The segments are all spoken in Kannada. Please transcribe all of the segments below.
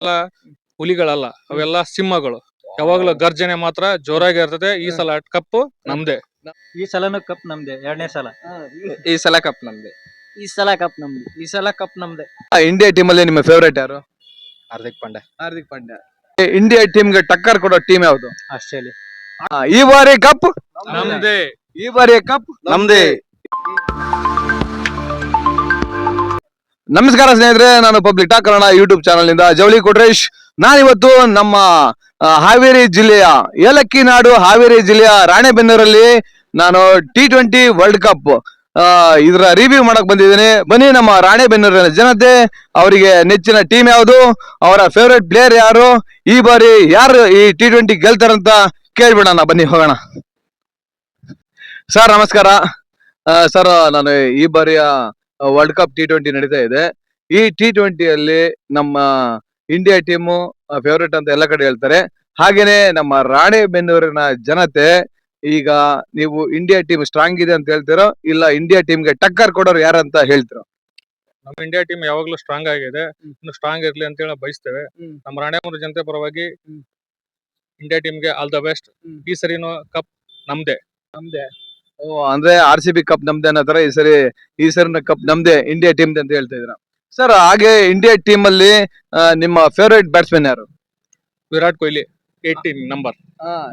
ಎಲ್ಲ ಹುಲಿಗಳಲ್ಲ, ಅವೆಲ್ಲ ಸಿಂಹಗಳು. ಯಾವಾಗ್ಲೂ ಗರ್ಜನೆ ಮಾತ್ರ ಜೋರಾಗಿ ಇರ್ತದೆ. ಈ ಸಲ ಕಪ್ಪು ನಮ್ದೇ. ಈ ಸಲನು ಕಪ್ ನಮ್ದೆ. ಎರಡನೇ ಸಲ ಈ ಸಲ ಕಪ್ ನಮ್ದೆ. ಈ ಸಲ ಕಪ್ ನಮ್ದೆ. ಈ ಸಲ ಕಪ್ ನಮ್ದೆ. ಇಂಡಿಯಾ ಟೀಮ್ ಅಲ್ಲಿ ನಿಮ್ಮ ಫೇವರೇಟ್ ಯಾರು? ಹಾರ್ದಿಕ್ ಪಾಂಡ್ಯ. ಇಂಡಿಯಾ ಟೀಮ್ ಗೆ ಟಕ್ಕರ್ ಕೊಡೋ ಟೀಮ್ ಯಾವುದು? ಆಸ್ಟ್ರೇಲಿಯಾ. ಈ ಬಾರಿ ಕಪ್ ನಮ್ದೇ. ಈ ಬಾರಿ ಕಪ್ ನಮ್ದೇ. ನಮಸ್ಕಾರ ಸ್ನೇಹಿತರೆ, ನಾನು public talk Kannada YouTube channel ನಿಂದ ಜವಳಿ ಕೊಟ್ರೇಶ್. ನಾನಿವತ್ತು ನಮ್ಮ ಹಾವೇರಿ ಜಿಲ್ಲೆಯ ಏಲಕ್ಕಿ ನಾಡು ಹಾವೇರಿ ಜಿಲ್ಲೆಯ ರಾಣೆಬೆನ್ನೂರಲ್ಲಿ ನಾನು T20 ವರ್ಲ್ಡ್ ಕಪ್ ಇದರ ರಿವ್ಯೂ ಮಾಡಕ್ ಬಂದಿದ್ದೀನಿ. ಬನ್ನಿ, ನಮ್ಮ ರಾಣೆಬೆನ್ನೂರಿನ ಜನತೆ ಅವರಿಗೆ ನೆಚ್ಚಿನ ಟೀಮ್ ಯಾವುದು, ಅವರ ಫೇವರೇಟ್ ಪ್ಲೇಯರ್ ಯಾರು, ಈ ಬಾರಿ ಯಾರು ಈ T20 ಗೆಲ್ತಾರಂತ ಕೇಳ್ಬಿಡೋಣ. ಬನ್ನಿ ಹೋಗೋಣ. ಸರ್ ನಮಸ್ಕಾರ. ಸರ್, ನಾನು ಈ ಬಾರಿಯ ವರ್ಲ್ಡ್ ಕಪ್ T20 ನಡೀತಾ ಇದೆ. ಈ T20 ಅಲ್ಲಿ ನಮ್ಮ ಇಂಡಿಯಾ ಟೀಮು ಫೇವರೇಟ್ ಅಂತ ಎಲ್ಲ ಕಡೆ ಹೇಳ್ತಾರೆ. ಹಾಗೇನೆ ನಮ್ಮ ರಾಣೆಬೆನ್ನೂರಿನ ಜನತೆ ಈಗ ನೀವು ಇಂಡಿಯಾ ಟೀಮ್ ಸ್ಟ್ರಾಂಗ್ ಇದೆ ಅಂತ ಹೇಳ್ತಿರೋ, ಇಲ್ಲ ಇಂಡಿಯಾ ಟೀಮ್ಗೆ ಟಕ್ಕರ್ ಕೊಡೋರು ಯಾರಂತ ಹೇಳ್ತಿರೋ? ನಮ್ಮ ಇಂಡಿಯಾ ಟೀಮ್ ಯಾವಾಗ್ಲೂ ಸ್ಟ್ರಾಂಗ್ ಆಗಿದೆ, ಇನ್ನು ಸ್ಟ್ರಾಂಗ್ ಇರ್ಲಿ ಅಂತ ಹೇಳಿ ಬಯಸ್ತೇವೆ. ನಮ್ಮ ರಾಣೆಬೆನ್ನೂರು ಜನತೆ ಪರವಾಗಿ ಇಂಡಿಯಾ ಟೀಮ್ಗೆ ಆಲ್ ದ ಬೆಸ್ಟ್. ಈ ಸರಿನೂ ಕಪ್ ನಮ್ದೇ. ಅಂದ್ರೆ RCB ಕಪ್ ನಮ್ದೆ ಅನ್ನೋ ತರ ಈ ಸರಿನ ಕಪ್ ನಮ್ದೆ, ಇಂಡಿಯಾ ಟೀಮ್ ಅಂತ ಹೇಳ್ತಾ ಇದ್ರ ಸರ್. ಹಾಗೆ ಇಂಡಿಯಾ ಟೀಮ್ ಅಲ್ಲಿ ನಿಮ್ಮ ಫೇವರೇಟ್ ಬ್ಯಾಟ್ಸ್ಮನ್ ಯಾರು? ವಿರಾಟ್ ಕೊಹ್ಲಿ 18 ನಂಬರ್.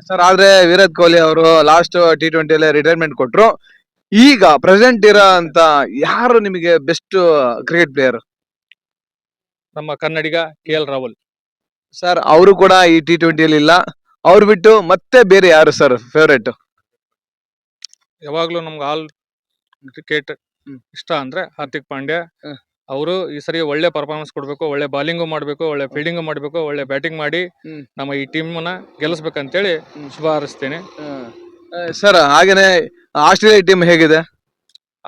ಸರ್, ಆದ್ರೆ ವಿರಾಟ್ ಕೊಹ್ಲಿ ಅವರು ಲಾಸ್ಟ್ T20 ಅಲ್ಲಿ ರಿಟೈರ್ಮೆಂಟ್ ಕೊಟ್ರು. ಈಗ ಪ್ರೆಸೆಂಟ್ ಇರೋ ಅಂತ ಯಾರು ನಿಮಗೆ ಬೆಸ್ಟ್ ಕ್ರಿಕೆಟ್ ಪ್ಲೇಯರ್? ನಮ್ಮ ಕನ್ನಡಿಗ KL ರಾಹುಲ್. ಸರ್, ಅವರು ಕೂಡ ಈ T20 ಅಲ್ಲಿ ಇಲ್ಲ. ಅವ್ರು ಬಿಟ್ಟು ಮತ್ತೆ ಬೇರೆ ಯಾರು ಸರ್ ಫೇವರೇಟ್? ಯಾವಾಗ್ಲೂ ನಮ್ಗೆ ಆಲ್ ಕ್ರಿಕೆಟ್ ಇಷ್ಟ ಅಂದ್ರೆ ಹಾರ್ದಿಕ್ ಪಾಂಡ್ಯ. ಅವರು ಈ ಸರಿ ಒಳ್ಳೆ ಪರ್ಫಾರ್ಮೆನ್ಸ್ ಕೊಡ್ಬೇಕು, ಒಳ್ಳೆ ಬಾಲಿಂಗು ಮಾಡ್ಬೇಕು, ಒಳ್ಳೆ ಫೀಲ್ಡಿಂಗು ಮಾಡ್ಬೇಕು, ಒಳ್ಳೆ ಬ್ಯಾಟಿಂಗ್ ಮಾಡಿ ನಮ್ಮ ಈ ಟೀಮ್ ನ ಗೆಲ್ಲಿಸ್ಬೇಕಂತೇಳಿ ಶುಭ ಹಾರೈಸ್ತೇನೆ. ಸರ್, ಹಾಗೇನೆ ಆಸ್ಟ್ರೇಲಿಯಾ ಟೀಮ್ ಹೇಗಿದೆ?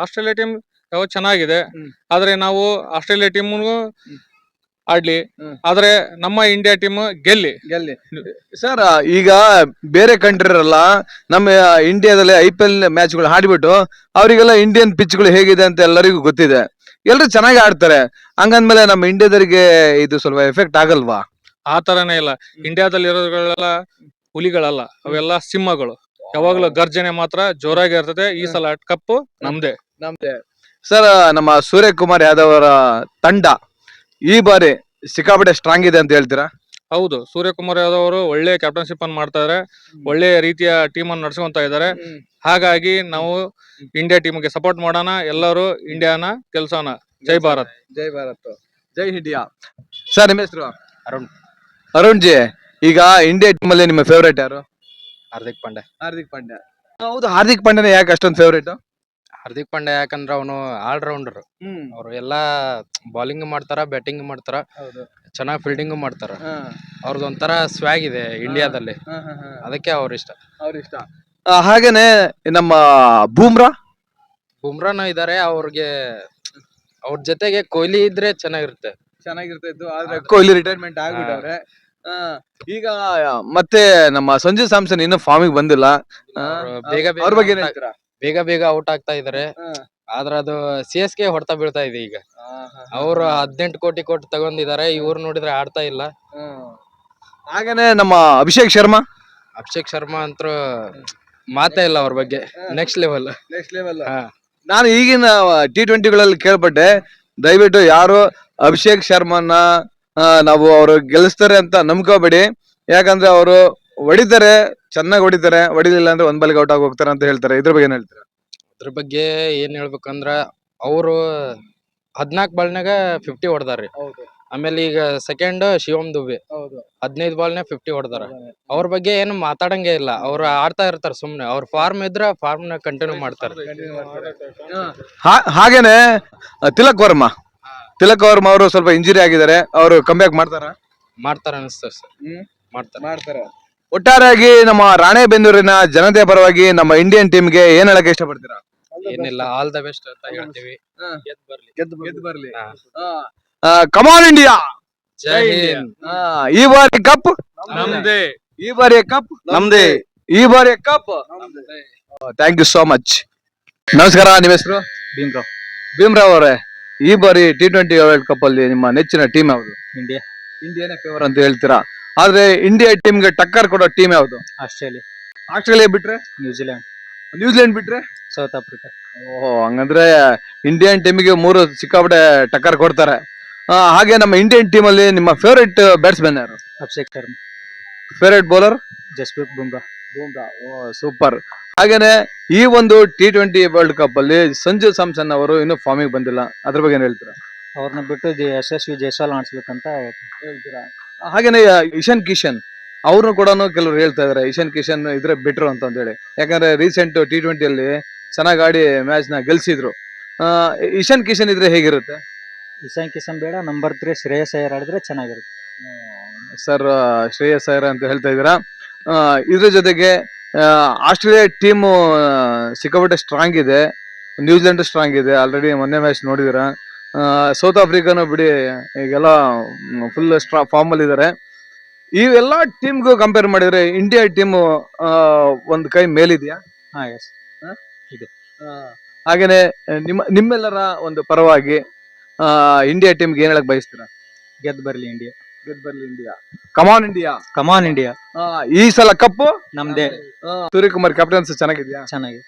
ಆಸ್ಟ್ರೇಲಿಯಾ ಟೀಮ್ ಯಾವ ಚೆನ್ನಾಗಿದೆ, ಆದ್ರೆ ನಾವು ಆಸ್ಟ್ರೇಲಿಯಾ ಟೀಮ್ ಆಡ್ಲಿ, ಆದ್ರೆ ನಮ್ಮ ಇಂಡಿಯಾ ಟೀಮ್ ಗೆಲ್ಲಿ. ಸರ್, ಈಗ ಬೇರೆ ಕಂಟ್ರಿ ಅಲ್ಲ, ನಮ್ಮ ಇಂಡಿಯಾದಲ್ಲಿ IPL ಮ್ಯಾಚ್ಗಳು ಆಡ್ಬಿಟ್ಟು ಅವರಿಗೆಲ್ಲ ಇಂಡಿಯನ್ ಪಿಚ್ಗಳು ಹೇಗಿದೆ ಅಂತ ಎಲ್ಲರಿಗೂ ಗೊತ್ತಿದೆ. ಎಲ್ರು ಚೆನ್ನಾಗಿ ಆಡ್ತಾರೆ. ಹಂಗಂದ್ಮೇಲೆ ನಮ್ಮ ಇಂಡಿಯಾದವರಿಗೆ ಇದು ಸ್ವಲ್ಪ ಎಫೆಕ್ಟ್ ಆಗಲ್ವಾ? ಆ ತರನೇ ಇಲ್ಲ. ಇಂಡಿಯಾದಲ್ಲಿ ಇರೋದ್ಗಳೆಲ್ಲ ಹುಲಿಗಳಲ್ಲ, ಅವೆಲ್ಲ ಸಿಂಹಗಳು. ಯಾವಾಗ್ಲೂ ಗರ್ಜನೆ ಮಾತ್ರ ಜೋರಾಗಿ ಇರ್ತದೆ. ಈ ಸಲ ಕಪ್ಪು ನಮ್ದೇ. ಸರ್, ನಮ್ಮ ಸೂರ್ಯಕುಮಾರ್ ಯಾದವ್ ಅವರ ತಂಡ ಈ ಬಾರಿ ಸಿಕ್ಕಾಪಟ್ಟೆ ಸ್ಟ್ರಾಂಗ್ ಇದೆ ಅಂತ ಹೇಳ್ತೀರಾ? ಹೌದು, ಸೂರ್ಯಕುಮಾರ್ ಯಾದವ್ ಅವರು ಒಳ್ಳೆ ಕ್ಯಾಪ್ಟನ್ಶಿಪ್ ಅನ್ನು ಮಾಡ್ತಾ ಇದಾರೆ, ಒಳ್ಳೆ ರೀತಿಯ ಟೀಮ್ ಅನ್ನು ನಡ್ಸ್ಕೊಂತ ಇದಾರೆ. ಹಾಗಾಗಿ ನಾವು ಇಂಡಿಯಾ ಟೀಮ್ಗೆ ಸಪೋರ್ಟ್ ಮಾಡೋಣ, ಎಲ್ಲರೂ ಇಂಡಿಯಾನ ಗೆಲ್ಸೋಣ. ಜೈ ಭಾರತ್. ಜೈ ಇಂಡಿಯಾ. ಸರ್, ನಿಮ್ಮ ಹೆಸರು? ಅರುಣ್ ಜಿ. ಈಗ ಇಂಡಿಯಾ ಟೀಮ್ ಅಲ್ಲಿ ನಿಮ್ಮ ಫೇವರೇಟ್ ಯಾರು? ಹಾರ್ದಿಕ್ ಪಾಂಡ್ಯ. ಹೌದು, ಹಾರ್ದಿಕ್ ಪಾಂಡ್ಯನ ಯಾಕೆ ಅಷ್ಟೊಂದು ಫೇವರೇಟ್? ಹಾರ್ದಿಕ್ ಪಾಂಡ್ಯ ಯಾಕಂದ್ರ ಅವನು ಆಲ್ರೌಂಡರ್. ಅವ್ರು ಎಲ್ಲಾ ಬಾಲಿಂಗ್ ಮಾಡ್ತಾರ, ಬ್ಯಾಟಿಂಗ್ ಮಾಡ್ತಾರ, ಚೆನ್ನಾಗ್ ಫೀಲ್ಡಿಂಗ್ ಮಾಡ್ತಾರ. ಅವ್ರದ್ದು ಒಂಥರ ಸ್ವ್ಯಾಗ್ ಇದೆ ಇಂಡಿಯಾದಲ್ಲಿ, ಅದಕ್ಕೆ ಅವ್ರ ಇಷ್ಟ. ಹಾಗೇನೆ ನಮ್ಮ ಬುಮ್ರಾನು ಇದಾರೆ. ಅವ್ರ ಜೊತೆಗೆ ಕೊಹ್ಲಿ ಇದ್ರೆ ಚೆನ್ನಾಗಿರುತ್ತೆ. ಆದ್ರೆ ಕೊಹ್ಲಿ ರಿಟೈರ್ಮೆಂಟ್ ಆಗ್ಬಿಟ್ಟವ್ರೆ. ಈಗ ಮತ್ತೆ ನಮ್ಮ ಸಂಜು ಸ್ಯಾಮ್ಸನ್ ಇನ್ನೂ ಫಾರ್ಮಿಗೆ ಬಂದಿಲ್ಲ. ಅವ್ರ ಬಗ್ಗೆ ಏನ್ ಹೇಳ್ತೀರಾ? ಬೇಗ ಔಟ್ ಆಗ್ತಾ ಇದಾರೆ. ಆದ್ರ ಅದು CSK ಹೊಡ್ತಾ ಬೀಳ್ತಾ ಇದೆ. ಈಗ ಅವ್ರು 18 ಕೋಟಿ ಕೊಟ್ಟು ತಗೊಂಡಿದ್ದಾರೆ, ಇವ್ರು ನೋಡಿದ್ರೆ ಆಡ್ತಾ ಇಲ್ಲ. ಹಾಗೇನೆ ನಮ್ಮ ಅಭಿಷೇಕ್ ಶರ್ಮಾ ಅಂತೂ ಮಾತೇ ಇಲ್ಲ ಅವ್ರ ಬಗ್ಗೆ. Next level. ನಾನು ಈಗಿನ T20ಗಳಲ್ಲಿ ಕೇಳ್ಪಟ್ಟೆ, ದಯವಿಟ್ಟು ಯಾರು ಅಭಿಷೇಕ್ ಶರ್ಮನ ನಾವು ಅವರು ಗೆಲ್ಲಿಸ್ತಾರೆ ಅಂತ ನಂಬ್ಕೋಬೇಡಿ. ಯಾಕಂದ್ರೆ ಅವರು ಹೊಡಿತಾರೆ, ಚೆನ್ನಾಗಿ ಹೊಡಿಲಿಲ್ಲ ಅಂದ್ರೆ ಒಂದ್ ಬಾಲಿಗೆ ಔಟ್ ಆಗಿ ಹೋಗ್ತಾರೆ ಅಂತ ಹೇಳ್ತಾರೆ. ಇದ್ರ ಬಗ್ಗೆ ಏನ್ ಹೇಳ್ತಾರೆ? ಅದ್ರ ಬಗ್ಗೆ ಏನ್ ಹೇಳ್ಬೇಕಂದ್ರ, ಅವರು 14 ಬಾಲ್ನಾಗ 50 ಹೊಡೆದಾರ್ರಿ. ಆಮೇಲೆ ಈಗ ಸೆಕೆಂಡ್ ಶಿವಮ್ ದುಬೆ 15 ಬಾಲ್ನಾಗ 50 ಹೊಡೆದಾರ. ಅವ್ರ ಬಗ್ಗೆ ಏನು ಮಾತಾಡಂಗೆ ಇಲ್ಲ. ಅವ್ರು ಆಡ್ತಾ ಇರ್ತಾರ ಸುಮ್ನೆ. ಅವ್ರ ಫಾರ್ಮ್ ಇದ್ರ ಫಾರ್ಮ್ ನ ಕಂಟಿನ್ಯೂ ಮಾಡ್ತಾರೆ. ಹಾಗೇನೆ ತಿಲಕ್ ವರ್ಮಾ ಅವರು ಸ್ವಲ್ಪ ಇಂಜುರಿ ಆಗಿದ್ದಾರೆ. ಅವರು ಕಮ್ಬ್ಯಾಕ್ ಮಾಡ್ತಾರ ಅನಿಸ್ತದೆ ಸರ್. ಮಾಡ್ತಾರೆ. ಒಟ್ಟಾರೆಯಾಗಿ ನಮ್ಮ ರಾಣೆಬೆನ್ನೂರಿನ ಜನತೆ ಪರವಾಗಿ ನಮ್ಮ ಇಂಡಿಯನ್ ಟೀಮ್ಗೆ ಏನ್ ಹೇಳಕ್ ಇಷ್ಟಪಡ್ತೀರಾ? ಏನಿಲ್ಲ, ಆಲ್ ದ ಬೆಸ್ಟ್ ಅಂತ ಹೇಳ್ತೀವಿ. ಗೆದ್ದು ಬರ್ಲಿ. Come on India. ಜೈ ಹಿಂದ್. ಈ ಬಾರಿ ಕಪ್ ನಮ್ದೇ. Thank you so much. ನಮಸ್ಕಾರ, ನಿಮ್ಮ ಹೆಸರು? ಭೀಮ್ರಾವ್ ಅವರೇ, ಈ ಬಾರಿ T20 ವರ್ಲ್ಡ್ ಕಪ್ ಅಲ್ಲಿ ನಿಮ್ಮ ನೆಚ್ಚಿನ ಟೀಮ್ ಯಾವುದು? ಇಂಡಿಯಾನೇ ಫೇವರ್ ಅಂತ ಹೇಳ್ತೀರಾ. ಆದ್ರೆ ಇಂಡಿಯಾ ಟೀಮ್ಗೆ ಟಕ್ಕರ್ ಕೊಡೋ ಟೀಮ್ ಯಾವುದು? ಆಸ್ಟ್ರೇಲಿಯಾ, ಆಸ್ಟ್ರೇಲಿಯಾ ಬಿಟ್ರೆ, ನ್ಯೂಜಿಲೆಂಡ್, ನ್ಯೂಜಿಲೆಂಡ್ ಬಿಟ್ರೆ, ಸೌತ್ ಆಫ್ರಿಕಾ. ಓಹೋ, ಹಂಗಂದ್ರೆ ಇಂಡಿಯನ್ ಟೀಮಿಗೆ 3 ಸಿಕ್ಕಾಪಟ್ಟೆ ಟಕ್ಕರ್ ಕೊಡ್ತಾರೆ. ಹಾಗೆ ನಮ್ಮ ಇಂಡಿಯನ್ ಟೀಮ್ ಅಲ್ಲಿ ನಿಮ್ಮ ಫೇವರೇಟ್ ಬ್ಯಾಟ್ಸ್ಮನ್ ಯಾರು? Abhishek Sharma, favourite bowler? Jasprit Bumrah. Super. ಹಾಗೇನೆ ಈ ಒಂದು T20 ವರ್ಲ್ಡ್ ಕಪ್ ಅಲ್ಲಿ ಸಂಜು ಸ್ಯಾಮ್ಸನ್ ಅವರು ಇನ್ನೂ ಫಾರ್ಮಿಗೆ ಬಂದಿಲ್ಲ, ಅದ್ರ ಬಗ್ಗೆ ಏನ್ ಹೇಳ್ತೀರಾ? ಅವ್ರನ್ನ ಬಿಟ್ಟು ಯಶಸ್ವಿ ಜೈಸ್ವಾಲ್ ಆಡಿಸ್ಬೇಕಂತ ಹೇಳ್ತೀರಾ? ಹಾಗೇನೆ ಇಶಾನ್ ಕಿಶನ್ ಅವ್ರನ್ನು ಕೂಡ ಕೆಲವರು ಹೇಳ್ತಾ ಇದಾರೆ ಇಶಾನ್ ಕಿಶನ್ ಇದ್ರೆ ಬೆಟ್ರು ಅಂತ ಹೇಳಿ. ಯಾಕಂದ್ರೆ ರೀಸೆಂಟ್ T20 ಅಲ್ಲಿ ಚೆನ್ನಾಗಿ ಆಡಿ ಮ್ಯಾಚ್ ನ ಗೆಲ್ಸಿದ್ರು. ಇಶಾನ್ ಕಿಶನ್ ಇದ್ರೆ ಹೇಗಿರುತ್ತೆ? ಇಶಾನ್ ಕಿಶನ್ ಬೇಡ, ನಂಬರ್ 3 ಶ್ರೇಯಸ್ ಅಯ್ಯರ್ ಆಡಿದ್ರೆ ಚೆನ್ನಾಗಿರುತ್ತೆ. ಸರ್, ಶ್ರೇಯಸ್ ಅಯ್ಯರ್ ಅಂತ ಹೇಳ್ತಾ ಇದ್ದೀರಾ. ಇದ್ರ ಜೊತೆಗೆ ಆಸ್ಟ್ರೇಲಿಯಾ ಟೀಮ್ ಸಿಕ್ಕಾಪಟ್ಟೆ ಸ್ಟ್ರಾಂಗ್ ಇದೆ, ನ್ಯೂಜಿಲೆಂಡ್ ಸ್ಟ್ರಾಂಗ್ ಇದೆ, ಆಲ್ರೆಡಿ ಮೊನ್ನೆ ಮ್ಯಾಚ್ ನೋಡಿದಿರ. ಸೌತ್ ಆಫ್ರಿಕಾನು ಬಿಡಿ ಈಗೆಲ್ಲ ಫುಲ್ ಫಾರ್ಮ್ ಅಲ್ಲಿ ಇದಾರೆ. ಇವೆಲ್ಲ ಟೀಮ್ಗೂ ಕಂಪೇರ್ ಮಾಡಿದ್ರೆ ಇಂಡಿಯಾ ಟೀಮ್ ಒಂದ್ ಕೈ ಮೇಲಿದೆಯಾ? ಹಾ, ಎಸ್. ಹಾಗೇನೆ ನಿಮ್ಮೆಲ್ಲರ ಒಂದು ಪರವಾಗಿ ಇಂಡಿಯಾ ಟೀಮ್ಗೆ ಏನ್ ಹೇಳಕ್ ಬಯಸ್ತೀರಾ? ಗೆದ್ದು ಬರ್ಲಿ ಇಂಡಿಯಾ, ಗೆದ್ದು ಬರ್ಲಿ ಇಂಡಿಯಾ, ಕಮಾನ್ ಇಂಡಿಯಾ, ಕಮಾನ್ ಇಂಡಿಯಾ. ಈ ಸಲ ಕಪ್ಪು ನಮ್ದೇ. ಸೂರ್ಯಕುಮಾರ್ ಕ್ಯಾಪ್ಟನ್ಸ್ ಚೆನ್ನಾಗಿದ್ಯಾ? ಚೆನ್ನಾಗಿ.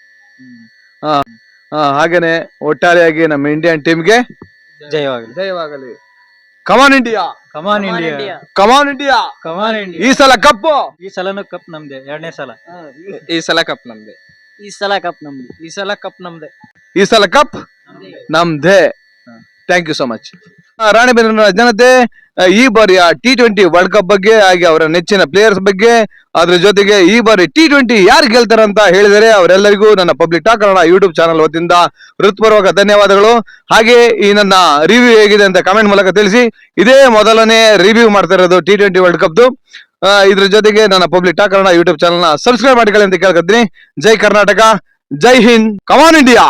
ಹಾಗೇನೆ ಒಟ್ಟಾರೆಯಾಗಿ ನಮ್ಮ ಇಂಡಿಯನ್ ಟೀಮ್ಗೆ ಜಯವಾಗಲಿ, ಜಯವಾಗಲಿ. ಕಮಾನ್ ಇಂಡಿಯಾ, ಕಮಾನ್ ಇಂಡಿಯಾ, ಕಮಾನ್ ಇಂಡಿಯಾ, ಕಮಾನ್ ಇಂಡಿಯಾ. ಈ ಸಲ ಕಪ್ಪು. ಈ ಸಲನು ಕಪ್ ನಮ್ದೆ, 2ನೇ ಸಲ. ಈ ಸಲ ಕಪ್ ನಮ್ದೆ. ಈ ಸಲ ಕಪ್ ನಮ್ದೆ, ಈ ಸಲ ಕಪ್ ನಮ್ದೆ. ಈ ಸಲ ಕಪ್ ನಮ್ದೇ. Thank you so much. ರಾಣಿಬೆನ್ನೂರಿನ ಜನತೆ ಈ ಬಾರಿಯ T20 ವರ್ಲ್ಡ್ ಕಪ್ ಬಗ್ಗೆ ಹಾಗೆ ಅವರ ನೆಚ್ಚಿನ ಪ್ಲೇಯರ್ಸ್ ಬಗ್ಗೆ, ಅದ್ರ ಜೊತೆಗೆ ಈ ಬಾರಿ T20 ಯಾರು ಗೆಲ್ತಾರೆ ಅಂತ ಹೇಳಿದರೆ ಅವರೆಲ್ಲರಿಗೂ ನನ್ನ public talk Kannada YouTube channel ವತಿಯಿಂದ ಹೃತ್ಪೂರ್ವಕ ಧನ್ಯವಾದಗಳು. ಹಾಗೆ ಈ ನನ್ನ ರಿವ್ಯೂ ಹೇಗಿದೆ ಅಂತ ಕಮೆಂಟ್ ಮೂಲಕ ತಿಳಿಸಿ. ಇದೇ ಮೊದಲನೇ ರಿವ್ಯೂ ಮಾಡ್ತಾ ಇರೋದು T20 ವರ್ಲ್ಡ್ ಕಪ್. ಇದ್ರ ಜೊತೆಗೆ ನನ್ನ public talk Kannada YouTube channel ನ ಸಬ್ಸ್ಕ್ರೈಬ್ ಮಾಡಿಕೊಳ್ಳಿ ಅಂತ ಕೇಳ್ಕೊತೀನಿ. ಜೈ ಕರ್ನಾಟಕ, ಜೈ ಹಿಂದ್, ಕಮಾನ್ ಇಂಡಿಯಾ.